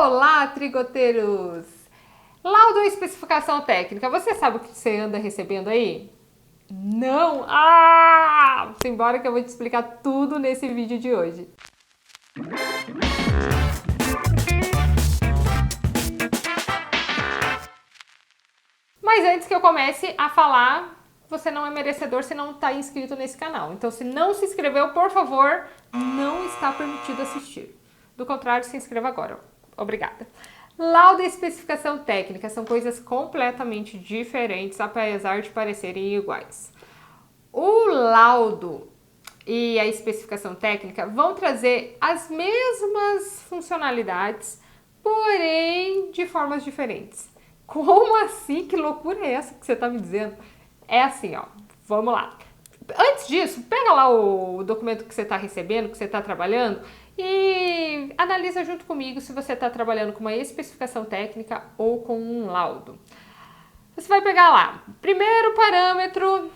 Olá, trigoteiros! Laudo ou especificação técnica, você sabe o que você anda recebendo aí? Não? Simbora que eu vou te explicar tudo nesse vídeo de hoje. Mas antes que eu comece a falar, você não é merecedor se não está inscrito nesse canal. Então, se não se inscreveu, por favor, não está permitido assistir. Do contrário, se inscreva agora. Obrigada. Laudo e especificação técnica são coisas completamente diferentes, apesar de parecerem iguais. O laudo e a especificação técnica vão trazer as mesmas funcionalidades, porém de formas diferentes. Como assim? Que loucura é essa que você está me dizendo? É assim, ó. Vamos lá. Antes disso, pega lá o documento que você está recebendo, que você está trabalhando e analisa junto comigo se você está trabalhando com uma especificação técnica ou com um laudo. Você vai pegar lá, primeiro parâmetro,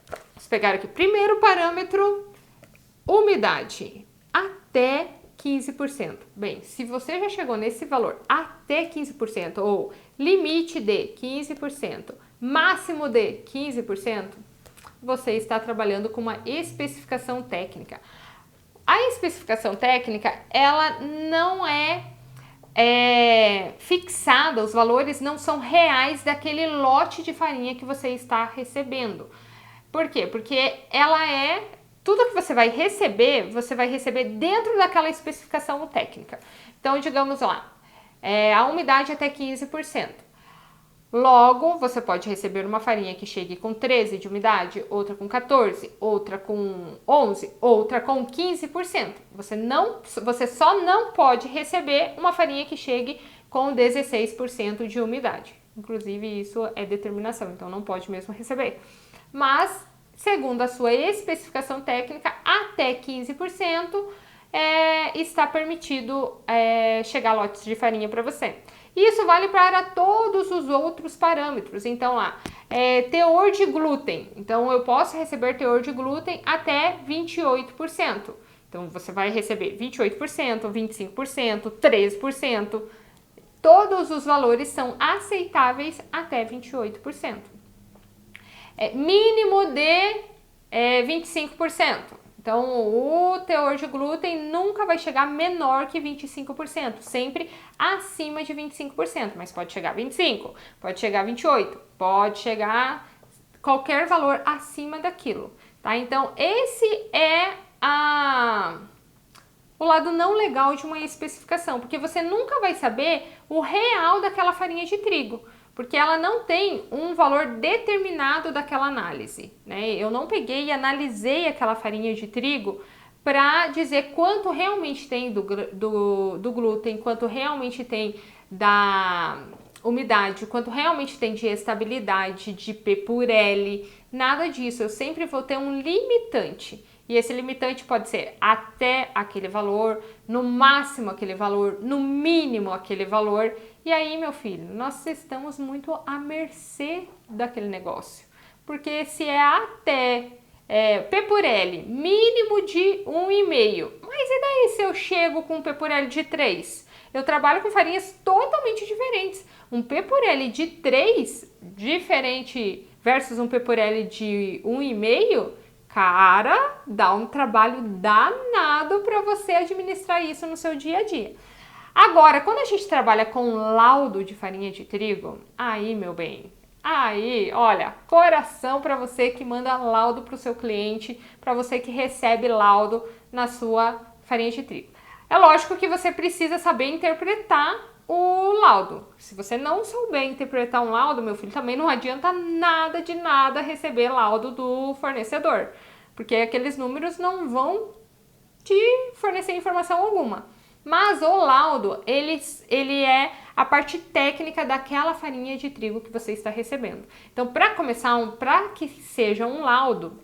vamos pegar aqui, primeiro parâmetro, umidade, até 15%. Bem, se você já chegou nesse valor até 15% ou limite de 15%, máximo de 15%, você está trabalhando com uma especificação técnica. A especificação técnica, ela não é fixada, os valores não são reais daquele lote de farinha que você está recebendo. Por quê? Porque ela tudo que você vai receber dentro daquela especificação técnica. Então, digamos lá, a umidade até 15%. Logo, você pode receber uma farinha que chegue com 13 de umidade, outra com 14, outra com 11, outra com 15%. Você só não pode receber uma farinha que chegue com 16% de umidade. Inclusive, isso é determinação, então não pode mesmo receber. Mas, segundo a sua especificação técnica, até 15% está permitido chegar lotes de farinha para você. Isso vale para todos os outros parâmetros. Então, lá, teor de glúten. Então, eu posso receber teor de glúten até 28%. Então, você vai receber 28%, 25%, 13%. Todos os valores são aceitáveis até 28%. Mínimo de 25%. Então, o teor de glúten nunca vai chegar menor que 25%, sempre acima de 25%, mas pode chegar a 25%, pode chegar a 28%, pode chegar qualquer valor acima daquilo, tá? Então, esse é o lado não legal de uma especificação, porque você nunca vai saber o real daquela farinha de trigo, porque ela não tem um valor determinado daquela análise, né? Eu não peguei e analisei aquela farinha de trigo para dizer quanto realmente tem do glúten, quanto realmente tem da umidade, quanto realmente tem de estabilidade, de P por L, nada disso. Eu sempre vou ter um limitante. E esse limitante pode ser até aquele valor, no máximo aquele valor, no mínimo aquele valor. E aí, meu filho, nós estamos muito à mercê daquele negócio. Porque se é até P por L, mínimo de 1,5. Mas e daí se eu chego com um P por L de 3? Eu trabalho com farinhas totalmente diferentes. Um P por L de 3, diferente versus um P por L de 1,5, cara, dá um trabalho danado para você administrar isso no seu dia a dia. Agora, quando a gente trabalha com laudo de farinha de trigo, aí, meu bem, aí, olha, coração para você que manda laudo para o seu cliente, para você que recebe laudo na sua farinha de trigo. É lógico que você precisa saber interpretar o laudo. Se você não souber interpretar um laudo, meu filho, também não adianta nada de nada receber laudo do fornecedor, porque aqueles números não vão te fornecer informação alguma. Mas o laudo, ele é a parte técnica daquela farinha de trigo que você está recebendo. Então, para começar, para que seja um laudo,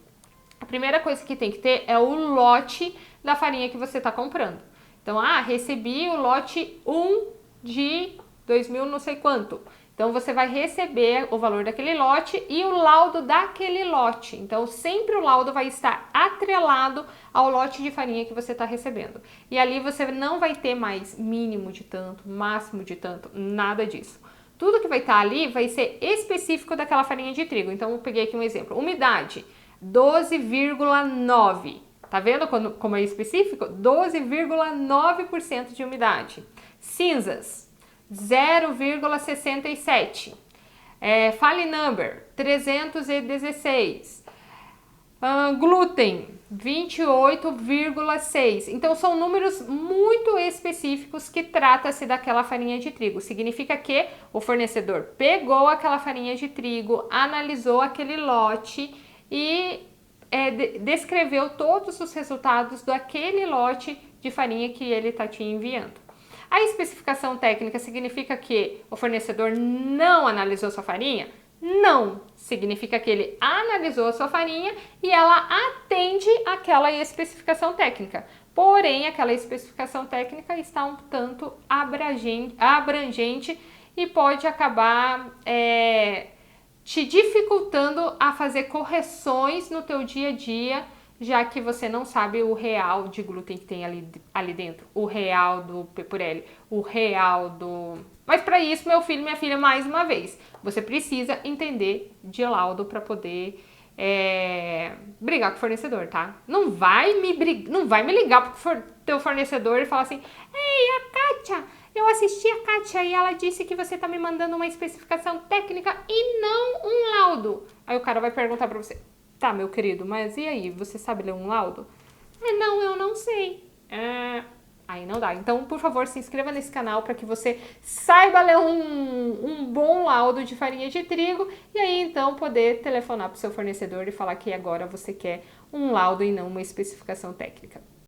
a primeira coisa que tem que ter é o lote da farinha que você está comprando. Então, recebi o lote 1 de 2000 não sei quanto. Então você vai receber o valor daquele lote e o laudo daquele lote. Então sempre o laudo vai estar atrelado ao lote de farinha que você está recebendo. E ali você não vai ter mais mínimo de tanto, máximo de tanto, nada disso. Tudo que vai estar ali vai ser específico daquela farinha de trigo. Então eu peguei aqui um exemplo. Umidade 12,9. Tá vendo como é específico? 12,9% de umidade. Cinzas 0,67. Fale number 316. Glúten 28,6. Então são números muito específicos que trata-se daquela farinha de trigo. Significa que o fornecedor pegou aquela farinha de trigo, analisou aquele lote e descreveu todos os resultados daquele lote de farinha que ele está te enviando. A especificação técnica significa que o fornecedor não analisou sua farinha? Não, significa que ele analisou a sua farinha e ela atende àquela especificação técnica. Porém, aquela especificação técnica está um tanto abrangente e pode acabar te dificultando a fazer correções no teu dia a dia, já que você não sabe o real de glúten que tem ali dentro, o real do P/L, o real do... Mas para isso, meu filho, minha filha, mais uma vez, você precisa entender de laudo para poder brigar com o fornecedor, tá? Não vai me ligar pro teu fornecedor e falar assim: ei, a Kátia, eu assisti a Kátia e ela disse que você tá me mandando uma especificação técnica e não um laudo. Aí o cara vai perguntar para você: tá, meu querido, mas e aí, você sabe ler um laudo? Não, eu não sei. Aí não dá. Então, por favor, se inscreva nesse canal para que você saiba ler um bom laudo de farinha de trigo e aí então poder telefonar para o seu fornecedor e falar que agora você quer um laudo e não uma especificação técnica.